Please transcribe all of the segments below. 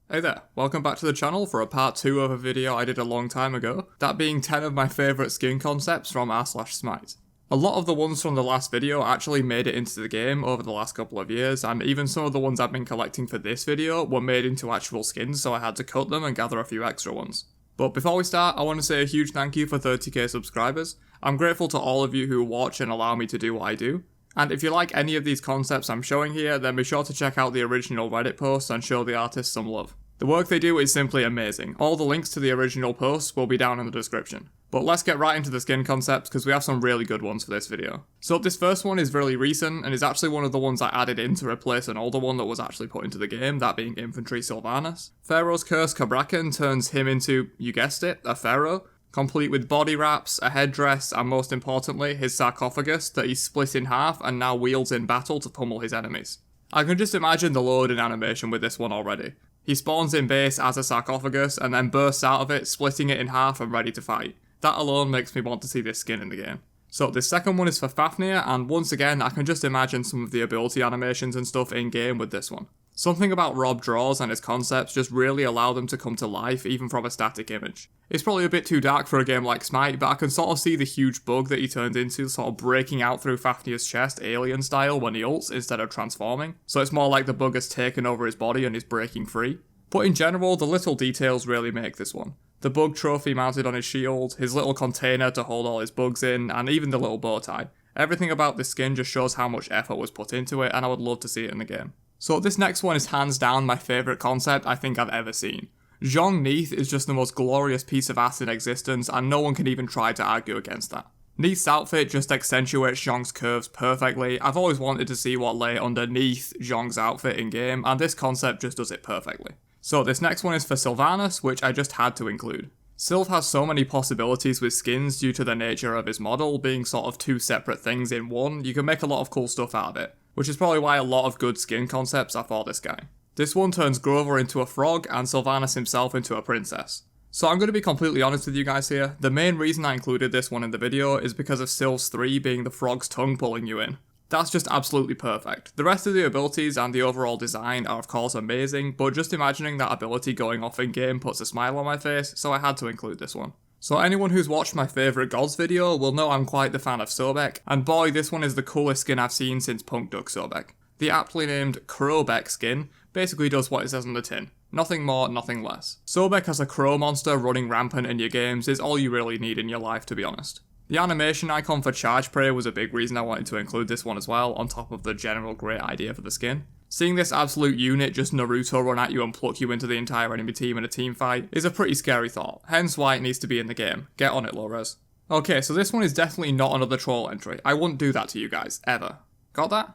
Hey there, welcome back to the channel for a part 2 of a video I did a long time ago, that being 10 of my favourite skin concepts from r/Smite. A lot of the ones from the last video actually made it into the game over the last couple of years, and even some of the ones I've been collecting for this video were made into actual skins, so I had to cut them and gather a few extra ones. But before we start, I want to say a huge thank you for 30k subscribers. I'm grateful to all of you who watch and allow me to do what I do. And if you like any of these concepts I'm showing here, then be sure to check out the original Reddit posts and show the artists some love. The work they do is simply amazing. All the links to the original posts will be down in the description. But let's get right into the skin concepts because we have some really good ones for this video. So this first one is really recent and is actually one of the ones I added in to replace an older one that was actually put into the game, that being Infantry Sylvanas. Pharaoh's Curse CROWBEK turns him into, you guessed it, a pharaoh, complete with body wraps, a headdress, and most importantly, his sarcophagus that he split in half and now wields in battle to pummel his enemies. I can just imagine the loading animation with this one already. He spawns in base as a sarcophagus and then bursts out of it, splitting it in half and ready to fight. That alone makes me want to see this skin in the game. So this second one is for Fafnir, and once again I can just imagine some of the ability animations and stuff in game with this one. Something about Rob Draws and his concepts just really allow them to come to life even from a static image. It's probably a bit too dark for a game like Smite, but I can sort of see the huge bug that he turns into sort of breaking out through Fafnir's chest alien style when he ults instead of transforming, so it's more like the bug has taken over his body and is breaking free. But in general, the little details really make this one. The bug trophy mounted on his shield, his little container to hold all his bugs in, and even the little bow tie. Everything about this skin just shows how much effort was put into it, and I would love to see it in the game. So this next one is hands down my favourite concept I think I've ever seen. ZHONG NEITH is just the most glorious piece of ass in existence, and no one can even try to argue against that. NEITH's outfit just accentuates ZHONG's curves perfectly. I've always wanted to see what lay underneath ZHONG's outfit in game, and this concept just does it perfectly. So this next one is for Sylvanas, which I just had to include. Sylv has so many possibilities with skins due to the nature of his model being sort of two separate things in one. You can make a lot of cool stuff out of it, which is probably why a lot of good skin concepts are for this guy. This one turns Grover into a frog and Sylvanas himself into a princess. So I'm going to be completely honest with you guys here. The main reason I included this one in the video is because of Sylv's 3 being the frog's tongue pulling you in. That's just absolutely perfect. The rest of the abilities and the overall design are of course amazing, but just imagining that ability going off in game puts a smile on my face, so I had to include this one. So anyone who's watched my favourite gods video will know I'm quite the fan of CROWBEK, and boy, this one is the coolest skin I've seen since Punk Duck CROWBEK. The aptly named CROWBEK skin basically does what it says on the tin. Nothing more, nothing less. CROWBEK as a crow monster running rampant in your games is all you really need in your life, to be honest. The animation icon for Charge Prey was a big reason I wanted to include this one as well, on top of the general great idea for the skin. Seeing this absolute unit just Naruto run at you and pluck you into the entire enemy team in a team fight is a pretty scary thought, hence why it needs to be in the game. Get on it, Lores. Okay, so this one is definitely not another troll entry. I wouldn't do that to you guys, ever. Got that?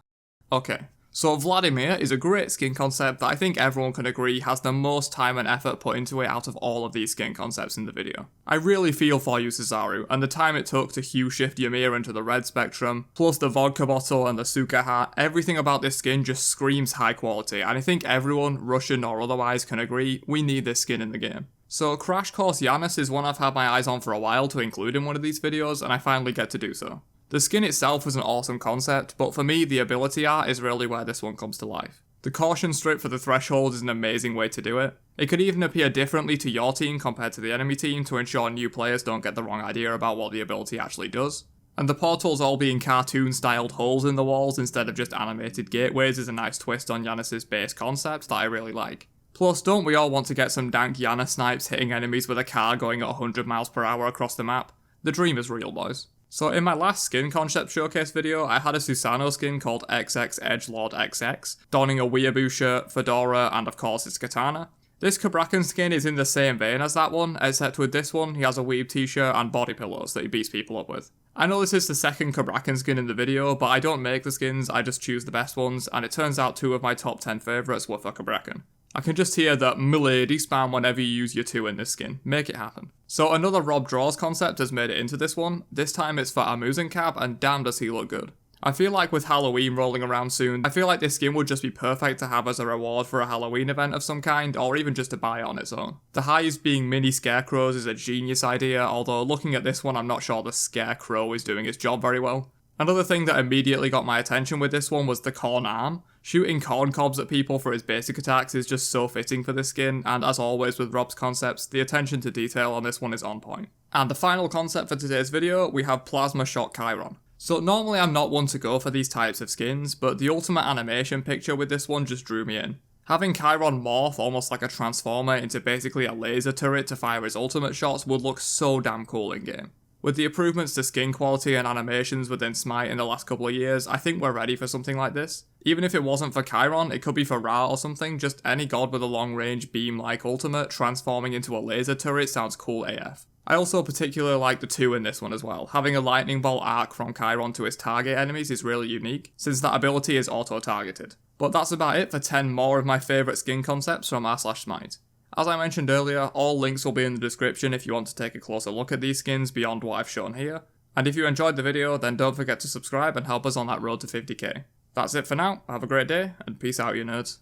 Okay. So VLADYMIR is a great skin concept that I think everyone can agree has the most time and effort put into it out of all of these skin concepts in the video. I really feel for you, Cesaru, and the time it took to hue shift Ymir into the red spectrum, plus the vodka bottle and the Suka hat, everything about this skin just screams high quality, and I think everyone, Russian or otherwise, can agree we need this skin in the game. So Crash Course Yanis is one I've had my eyes on for a while to include in one of these videos, and I finally get to do so. The skin itself was an awesome concept, but for me the ability art is really where this one comes to life. The caution strip for the threshold is an amazing way to do it. It could even appear differently to your team compared to the enemy team to ensure new players don't get the wrong idea about what the ability actually does. And the portals all being cartoon styled holes in the walls instead of just animated gateways is a nice twist on Yanis' base concept that I really like. Plus, don't we all want to get some dank Yanis snipes hitting enemies with a car going at 100 miles per hour across the map? The dream is real, boys. So in my last skin concept showcase video, I had a Susanoo skin called XX Edgelord XX, donning a weeaboo shirt, fedora, and of course his katana. This CROWBEK skin is in the same vein as that one, except with this one, he has a weeb t-shirt and body pillows that he beats people up with. I know this is the second CROWBEK skin in the video, but I don't make the skins, I just choose the best ones, and it turns out 2 of my top 10 favourites were for CROWBEK. I can just hear that milady spam whenever you use your 2 in this skin. Make it happen. So another Rob Draws concept has made it into this one. This time it's for Amusencap, and damn does he look good. I feel like with Halloween rolling around soon, I feel like this skin would just be perfect to have as a reward for a Halloween event of some kind, or even just to buy it on its own. The highs being mini scarecrows is a genius idea, although looking at this one I'm not sure the scarecrow is doing its job very well. Another thing that immediately got my attention with this one was the corn arm. Shooting corn cobs at people for his basic attacks is just so fitting for this skin, and as always with Rob's concepts, the attention to detail on this one is on point. And the final concept for today's video, we have Plasma Shot Chiron. So normally I'm not one to go for these types of skins, but the ultimate animation picture with this one just drew me in. Having Chiron morph almost like a transformer into basically a laser turret to fire his ultimate shots would look so damn cool in game. With the improvements to skin quality and animations within Smite in the last couple of years, I think we're ready for something like this. Even if it wasn't for Chiron, it could be for Ra or something, just any god with a long range beam-like ultimate transforming into a laser turret sounds cool AF. I also particularly like the two in this one as well. Having a lightning bolt arc from Chiron to his target enemies is really unique, since that ability is auto-targeted. But that's about it for 10 more of my favourite skin concepts from r/Smite. As I mentioned earlier, all links will be in the description if you want to take a closer look at these skins beyond what I've shown here. And if you enjoyed the video, then don't forget to subscribe and help us on that road to 50k. That's it for now, have a great day, and peace out you nerds.